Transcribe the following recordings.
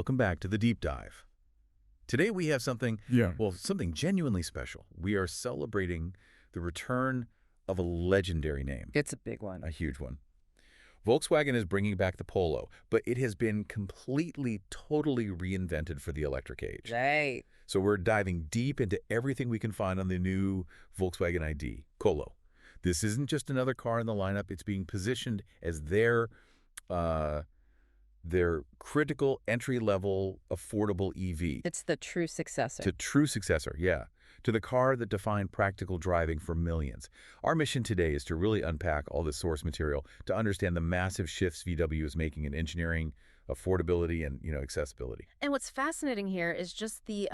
welcome back to the Deep Dive. Today we have something, Yeah. well, something genuinely special. We are celebrating the return of a legendary name, It's a big one. a huge one. Volkswagen is bringing back the Polo, but it has been completely, totally reinvented for the electric age. Right. So we're diving deep into everything we can find on the new Volkswagen ID.Polo. This isn't just another car in the lineup. It's being positioned as their critical entry-level affordable EV. It's the true successor. To true successor, yeah. To the car that defined practical driving for millions. Our mission today is to really unpack all this source material to understand the massive shifts VW is making in engineering, affordability, and accessibility. And what's fascinating here is just the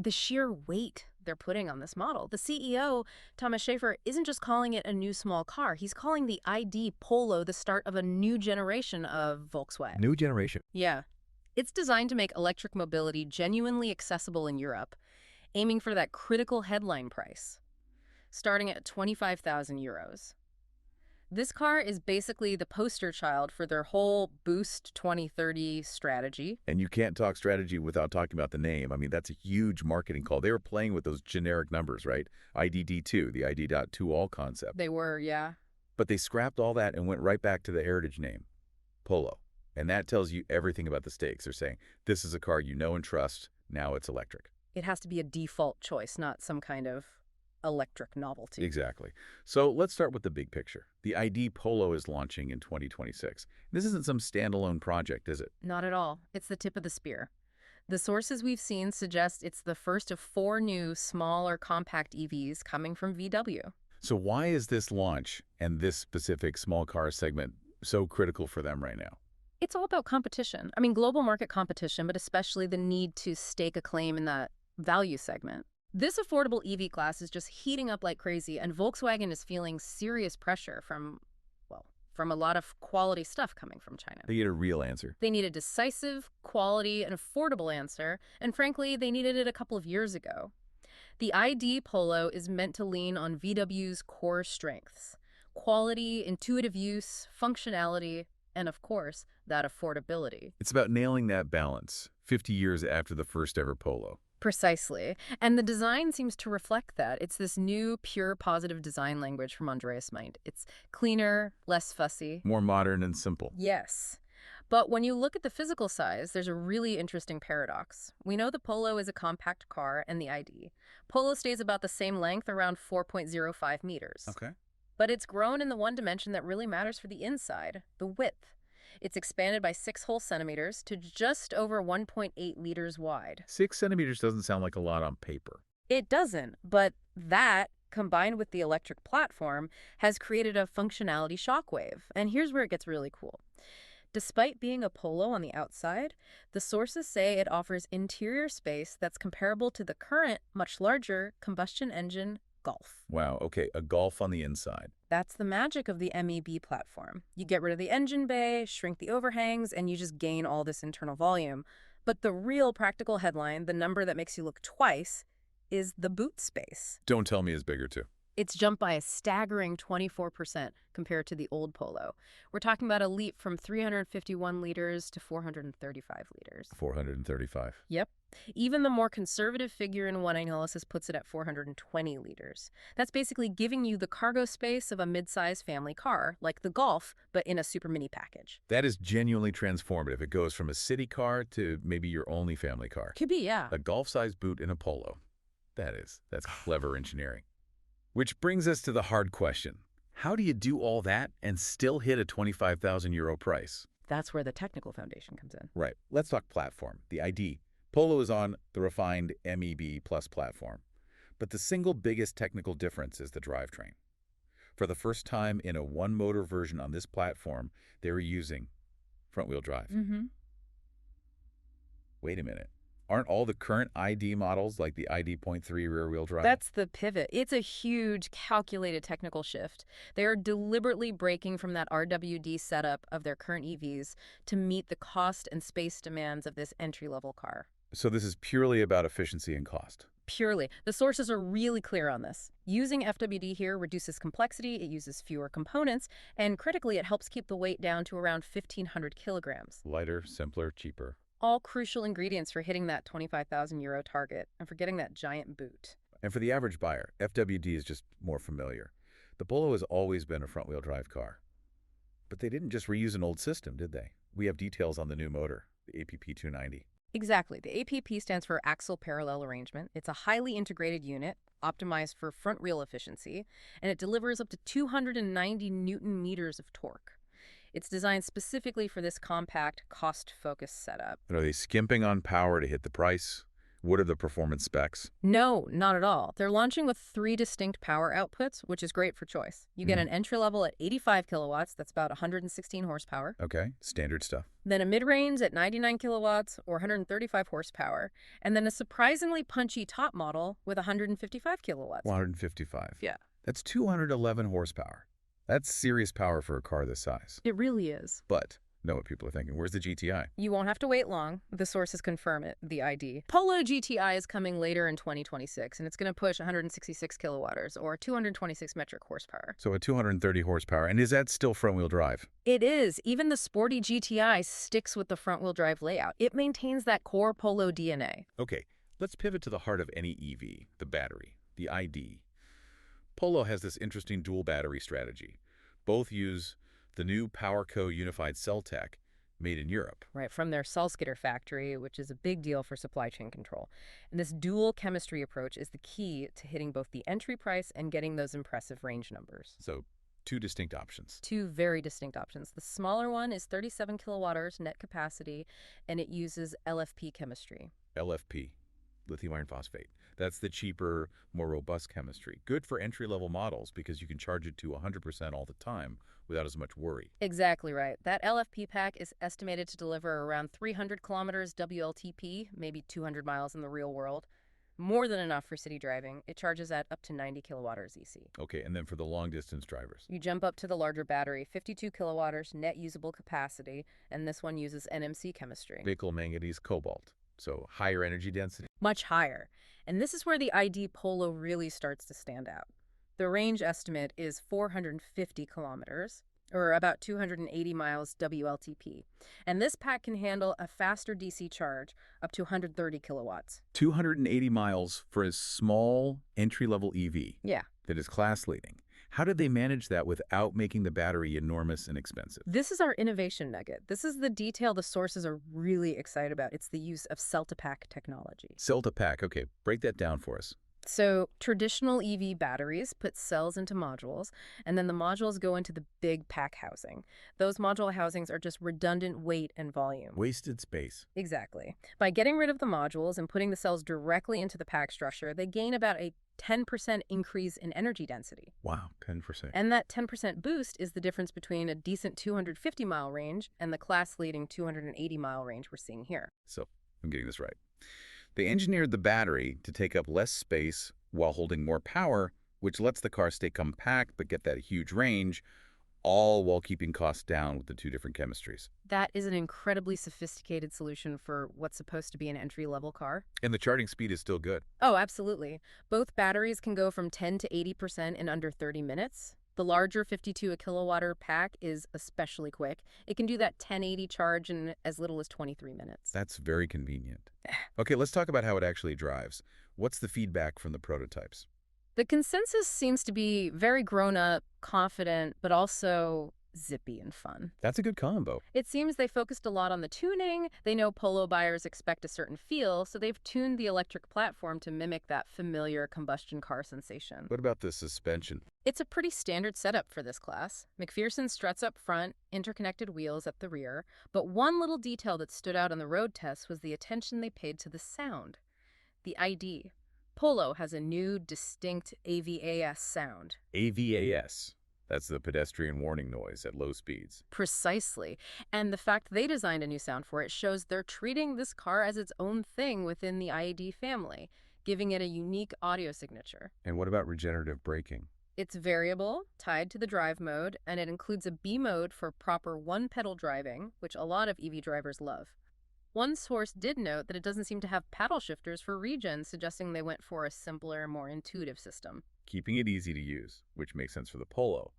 sheer weight they're putting on this model. The CEO, Thomas Schaefer, isn't just calling it a new small car. He's calling the ID.Polo the start of a new generation of Volkswagen. New generation. Yeah. It's designed to make electric mobility genuinely accessible in Europe, aiming for that critical headline price, starting at 25,000 euros. This car is basically the poster child for their whole Boost 2030 strategy. And you can't talk strategy without talking about the name. I mean, that's a huge marketing call. They were playing with those generic numbers, right? IDD2, the ID.2 all concept. They were, yeah. But they scrapped all that and went right back to the heritage name, Polo. And that tells you everything about the stakes. They're saying, this is a car you know and trust. Now it's electric. It has to be a default choice, not some kind of electric novelty. Exactly. So let's start with the big picture. The ID.Polo is launching in 2026. This isn't some standalone project, is it? Not at all. It's the tip of the spear. The sources we've seen suggest it's the first of 4 new small or compact EVs coming from VW. So why is this launch and this specific small car segment so critical for them right now? It's all about competition. I mean, global market competition, but especially the need to stake a claim in that value segment. This affordable EV class is just heating up like crazy, and Volkswagen is feeling serious pressure from a lot of quality stuff coming from China. They need a real answer. They need a decisive, quality, and affordable answer, and frankly, they needed it a couple of years ago. The ID.Polo is meant to lean on VW's core strengths: quality, intuitive use, functionality, and of course, that affordability. It's about nailing that balance 50 years after the first ever Polo. Precisely. And the design seems to reflect that. It's this new, pure, positive design language from Andreas Mind. It's cleaner, less fussy. More modern and simple. Yes. But when you look at the physical size, there's a really interesting paradox. We know the Polo is a compact car and the ID. Polo stays about the same length, around 4.05 meters. Okay. But it's grown in the one dimension that really matters for the inside, the width. It's expanded by 6 whole centimeters to just over 1.8 liters wide. 6 centimeters doesn't sound like a lot on paper. It doesn't, but that, combined with the electric platform, has created a functionality shockwave. And here's where it gets really cool. Despite being a Polo on the outside, the sources say it offers interior space that's comparable to the current, much larger, combustion engine Golf. Wow, okay, a Golf on the inside. That's the magic of the MEB platform. You get rid of the engine bay, shrink the overhangs, and you just gain all this internal volume. But the real practical headline, the number that makes you look twice, is the boot space. Don't tell me it's bigger too. It's jumped by a staggering 24% compared to the old Polo. We're talking about a leap from 351 liters to 435 liters. 435. Yep. Even the more conservative figure in one analysis puts it at 420 liters. That's basically giving you the cargo space of a mid-size family car, like the Golf, but in a super mini package. That is genuinely transformative. It goes from a city car to maybe your only family car. Could be, yeah. A Golf-sized boot in a Polo. That's clever engineering. Which brings us to the hard question. How do you do all that and still hit a 25,000 euro price? That's where the technical foundation comes in. Right. Let's talk platform, the ID. Polo is on the refined MEB Plus platform. But the single biggest technical difference is the drivetrain. For the first time in a one-motor version on this platform, they were using front-wheel drive. Wait a minute. Aren't all the current ID models like the ID.3 rear-wheel drive? That's the pivot. It's a huge, calculated technical shift. They are deliberately breaking from that RWD setup of their current EVs to meet the cost and space demands of this entry-level car. So this is purely about efficiency and cost. Purely. The sources are really clear on this. Using FWD here reduces complexity, it uses fewer components, and critically, it helps keep the weight down to around 1,500 kilograms. Lighter, simpler, cheaper. All crucial ingredients for hitting that 25,000 euro target and for getting that giant boot. And for the average buyer, FWD is just more familiar. The Polo has always been a front-wheel drive car. But they didn't just reuse an old system, did they? We have details on the new motor, the APP 290. Exactly. The APP stands for Axle Parallel Arrangement. It's a highly integrated unit, optimized for front wheel efficiency, and it delivers up to 290 Newton meters of torque. It's designed specifically for this compact, cost-focused setup. And are they skimping on power to hit the price? What are the performance specs? No, not at all. They're launching with 3 distinct power outputs, which is great for choice. You get an entry level at 85 kilowatts, that's about 116 horsepower. Okay, standard stuff. Then a mid-range at 99 kilowatts or 135 horsepower. And then a surprisingly punchy top model with 155 kilowatts. 155. Yeah. That's 211 horsepower. That's serious power for a car this size. It really is. But, know what people are thinking, where's the GTI? You won't have to wait long. The sources confirm it, the ID. Polo GTI is coming later in 2026, and it's going to push 166 kilowatts or 226 metric horsepower. So a 230 horsepower. And is that still front-wheel drive? It is. Even the sporty GTI sticks with the front-wheel drive layout. It maintains that core Polo DNA. Okay, let's pivot to the heart of any EV, the battery, the ID. Polo has this interesting dual battery strategy. Both use the new PowerCo unified cell tech made in Europe. Right, from their Salzgitter factory, which is a big deal for supply chain control. And this dual chemistry approach is the key to hitting both the entry price and getting those impressive range numbers. So, 2 distinct options. 2 very distinct options. The smaller one is 37 kilowatts net capacity, and it uses LFP chemistry. LFP, lithium iron phosphate. That's the cheaper, more robust chemistry. Good for entry-level models because you can charge it to 100% all the time without as much worry. Exactly right. That LFP pack is estimated to deliver around 300 kilometers WLTP, maybe 200 miles in the real world. More than enough for city driving. It charges at up to 90 kilowatts EC. Okay, and then for the long-distance drivers? You jump up to the larger battery, 52 kilowatts net usable capacity, and this one uses NMC chemistry. Nickel, manganese, cobalt. So higher energy density? Much higher. And this is where the ID.Polo really starts to stand out. The range estimate is 450 kilometers, or about 280 miles WLTP. And this pack can handle a faster DC charge, up to 130 kilowatts. 280 miles for a small entry-level EV. Yeah. That is class-leading. How did they manage that without making the battery enormous and expensive? This is our innovation nugget. This is the detail the sources are really excited about. It's the use of cell-to-pack technology. Cell-to-pack. Okay, break that down for us. So traditional EV batteries put cells into modules, and then the modules go into the big pack housing. Those module housings are just redundant weight and volume. Wasted space. Exactly. By getting rid of the modules and putting the cells directly into the pack structure, they gain about a 10% increase in energy density. Wow, 10%. And that 10% boost is the difference between a decent 250-mile range and the class-leading 280-mile range we're seeing here. So, I'm getting this right. They engineered the battery to take up less space while holding more power, which lets the car stay compact but get that huge range, all while keeping costs down with the 2 different chemistries. That is an incredibly sophisticated solution for what's supposed to be an entry-level car. And the charging speed is still good. Oh, absolutely. Both batteries can go from 10 to 80% in under 30 minutes. The larger 52 kilowatt pack is especially quick. It can do that 1080 charge in as little as 23 minutes. That's very convenient. Okay, let's talk about how it actually drives. What's the feedback from the prototypes? The consensus seems to be very grown-up, confident, but also zippy and fun. That's a good combo. It seems they focused a lot on the tuning. They know Polo buyers expect a certain feel, so they've tuned the electric platform to mimic that familiar combustion car sensation. What about the suspension? It's a pretty standard setup for this class. McPherson struts up front, interconnected wheels at the rear, but one little detail that stood out on the road tests was the attention they paid to the sound. The ID. Polo has a new, distinct AVAS sound. AVAS. That's the pedestrian warning noise at low speeds. Precisely. And the fact they designed a new sound for it shows they're treating this car as its own thing within the ID family, giving it a unique audio signature. And what about regenerative braking? It's variable, tied to the drive mode, and it includes a B mode for proper one-pedal driving, which a lot of EV drivers love. One source did note that it doesn't seem to have paddle shifters for regen, suggesting they went for a simpler, more intuitive system. Keeping it easy to use, which makes sense for the Polo.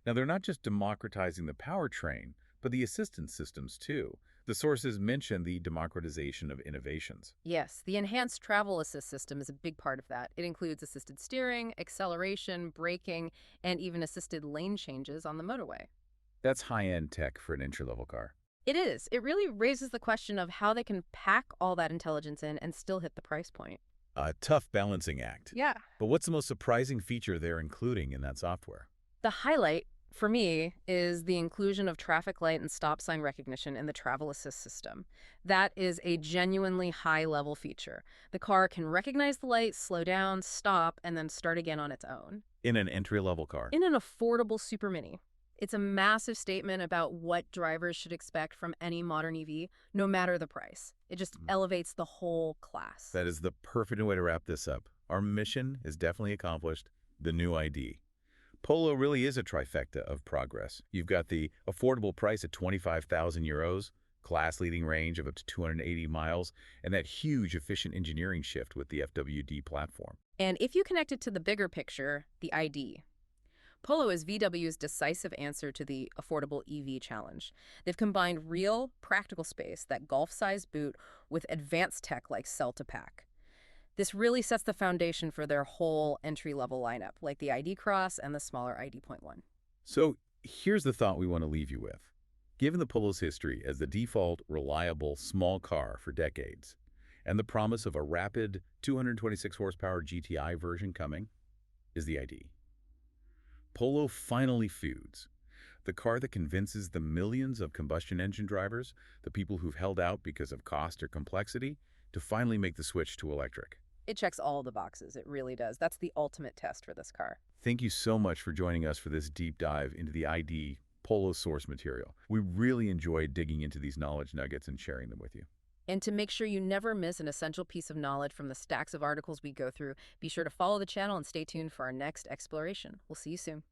Now, they're not just democratizing the powertrain, but the assistance systems too, The sources mention the democratization of innovations. Yes, the enhanced travel assist system is a big part of that. It includes assisted steering, acceleration, braking, and even assisted lane changes on the motorway. That's high-end tech for an entry-level car. It is. It really raises the question of how they can pack all that intelligence in and still hit the price point. A tough balancing act. Yeah. But what's the most surprising feature they're including in that software? The highlight, for me, is the inclusion of traffic light and stop sign recognition in the travel assist system. That is a genuinely high-level feature. The car can recognize the light, slow down, stop, and then start again on its own. In an entry-level car. In an affordable super mini. It's a massive statement about what drivers should expect from any modern EV, no matter the price. It just elevates the whole class. That is the perfect way to wrap this up. Our mission is definitely accomplished. The new ID. Polo really is a trifecta of progress. You've got the affordable price at 25,000 euros, class-leading range of up to 280 miles, and that huge efficient engineering shift with the FWD platform. And if you connect it to the bigger picture, the ID. Polo is VW's decisive answer to the affordable EV challenge. They've combined real, practical space, that golf-sized boot, with advanced tech like cell-to-pack. This really sets the foundation for their whole entry-level lineup, like the ID Cross and the smaller ID.1. So here's the thought we want to leave you with. Given the Polo's history as the default, reliable, small car for decades, and the promise of a rapid 226 horsepower GTI version coming, is the ID. Polo finally feuds. The car that convinces the millions of combustion engine drivers, the people who've held out because of cost or complexity, to finally make the switch to electric. It checks all the boxes. It really does. That's the ultimate test for this car. Thank you so much for joining us for this deep dive into the ID Polo source material. We really enjoyed digging into these knowledge nuggets and sharing them with you. And to make sure you never miss an essential piece of knowledge from the stacks of articles we go through, be sure to follow the channel and stay tuned for our next exploration. We'll see you soon.